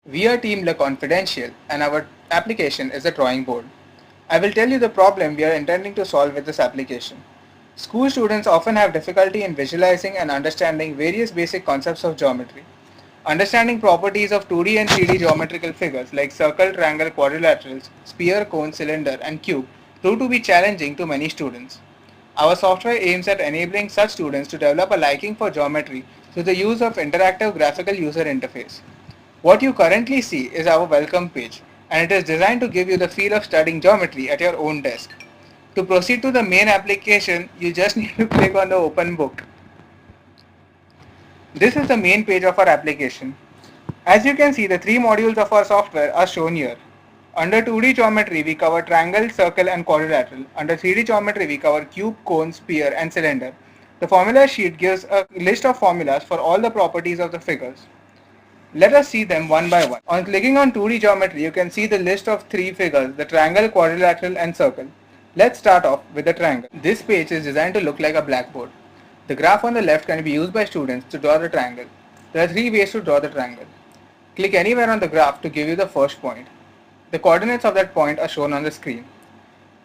We are Team Le Confidential and our application is a drawing board. I will tell you the problem we are intending to solve with this application. School students often have difficulty in visualizing and understanding various basic concepts of geometry. Understanding properties of 2D and 3D geometrical figures like circle, triangle, quadrilaterals, sphere, cone, cylinder, and cube prove to be challenging to many students. Our software aims at enabling such students to develop a liking for geometry through the use of interactive graphical user interface. What you currently see is our welcome page, and it is designed to give you the feel of studying geometry at your own desk. To proceed to the main application, you just need to click on the open book. This is the main page of our application. As you can see, the three modules of our software are shown here. Under 2D geometry, we cover triangle, circle and quadrilateral. Under 3D geometry, we cover cube, cone, sphere and cylinder. The formula sheet gives a list of formulas for all the properties of the figures. Let us see them one by one. On clicking on 2D geometry, you can see the list of three figures, the triangle, quadrilateral and circle. Let's start off with the triangle. This page is designed to look like a blackboard. The graph on the left can be used by students to draw the triangle. There are three ways to draw the triangle. Click anywhere on the graph to give you the first point. The coordinates of that point are shown on the screen.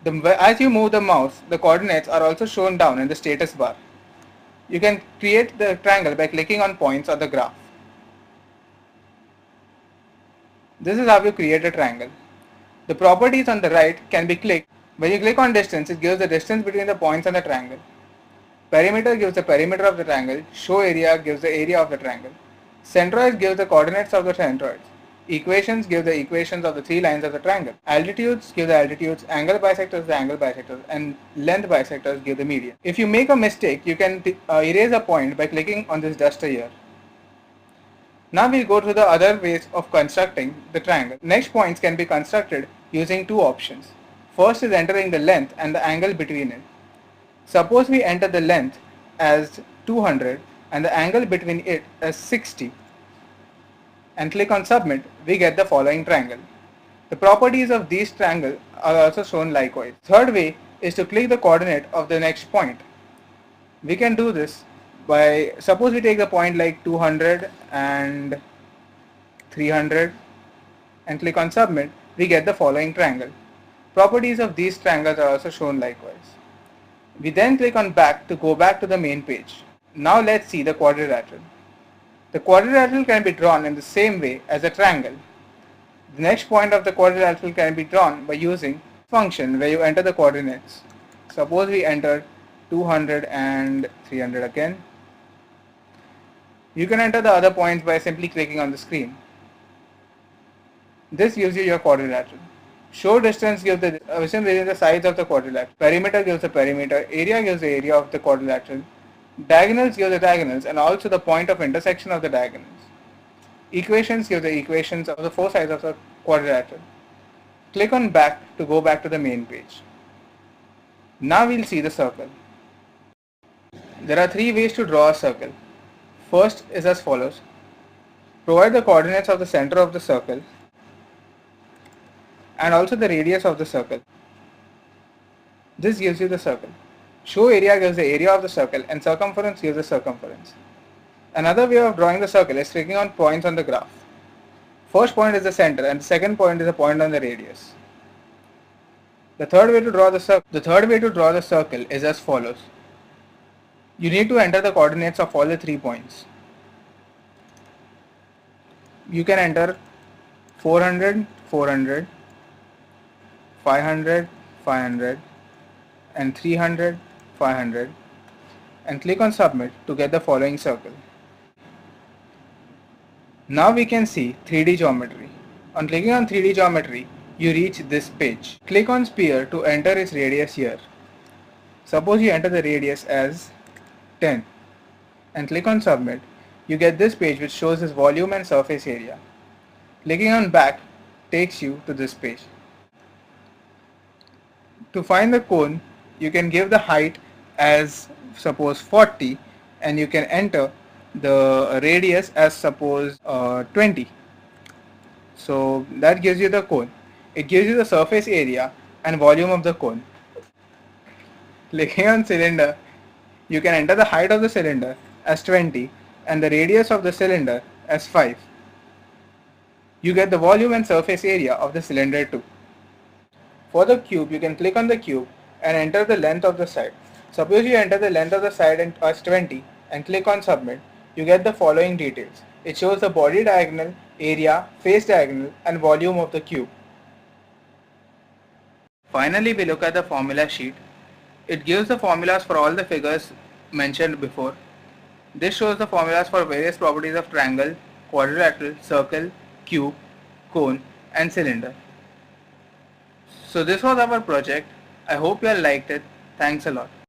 As you move the mouse, the coordinates are also shown down in the status bar. You can create the triangle by clicking on points on the graph. This is how you create a triangle. The properties on the right can be clicked. When you click on distance, it gives the distance between the points on the triangle. Perimeter gives the perimeter of the triangle. Show area gives the area of the triangle. Centroids gives the coordinates of the centroids. Equations give the equations of the three lines of the triangle. Altitudes give the altitudes, angle bisectors the angle bisectors, and length bisectors give the median. If you make a mistake, you can erase a point by clicking on this duster here. Now we'll go to the other ways of constructing the triangle. Next points can be constructed using two options. First is entering the length and the angle between it. Suppose we enter the length as 200 and the angle between it as 60 and click on submit, we get the following triangle. The properties of these triangles are also shown likewise. Third way is to click the coordinate of the next point. We can do this by, suppose we take the point like 200 and 300 and click on submit, we get the following triangle. Properties of these triangles are also shown likewise. We then click on back to go back to the main page. Now let's see the quadrilateral. The quadrilateral can be drawn in the same way as a triangle. The next point of the quadrilateral can be drawn by using function where you enter the coordinates. Suppose we enter 200 and 300 again. You can enter the other points by simply clicking on the screen. This gives you your quadrilateral. Show distance gives the distance within the sides of the quadrilateral. Perimeter gives the perimeter. Area gives the area of the quadrilateral. Diagonals give the diagonals and also the point of intersection of the diagonals. Equations give the equations of the four sides of the quadrilateral. Click on back to go back to the main page. Now we'll see the circle. There are three ways to draw a circle. First is as follows. Provide the coordinates of the center of the circle and also the radius of the circle. This gives you the circle. Show area gives the area of the circle and circumference gives the circumference. Another way of drawing the circle is clicking on points on the graph. First point is the center and the second point is a point on the radius. The third way to draw the circle is as follows. You need to enter the coordinates of all the 3 points. You can enter 400, 400, 500, 500 and 300, 500 and click on submit to get the following circle. Now we can see 3D geometry. On clicking on 3D geometry, you reach this page. Click on sphere to enter its radius here. Suppose you enter the radius as 10 and click on submit, you get this page which shows its volume and surface area. Clicking on back takes you to this page. To find the cone, you can give the height as suppose 40 and you can enter the radius as suppose 20. So that gives you the cone. It gives you the surface area and volume of the cone. Clicking on cylinder, you can enter the height of the cylinder as 20 and the radius of the cylinder as 5. You get the volume and surface area of the cylinder too. For the cube, you can click on the cube and enter the length of the side. Suppose you enter the length of the side as 20 and click on submit, you get the following details. It shows the body diagonal, area, face diagonal and volume of the cube. Finally, we look at the formula sheet. It gives the formulas for all the figures mentioned before. This shows the formulas for various properties of triangle, quadrilateral, circle, cube, cone and cylinder. So this was our project. I hope you all liked it. Thanks a lot.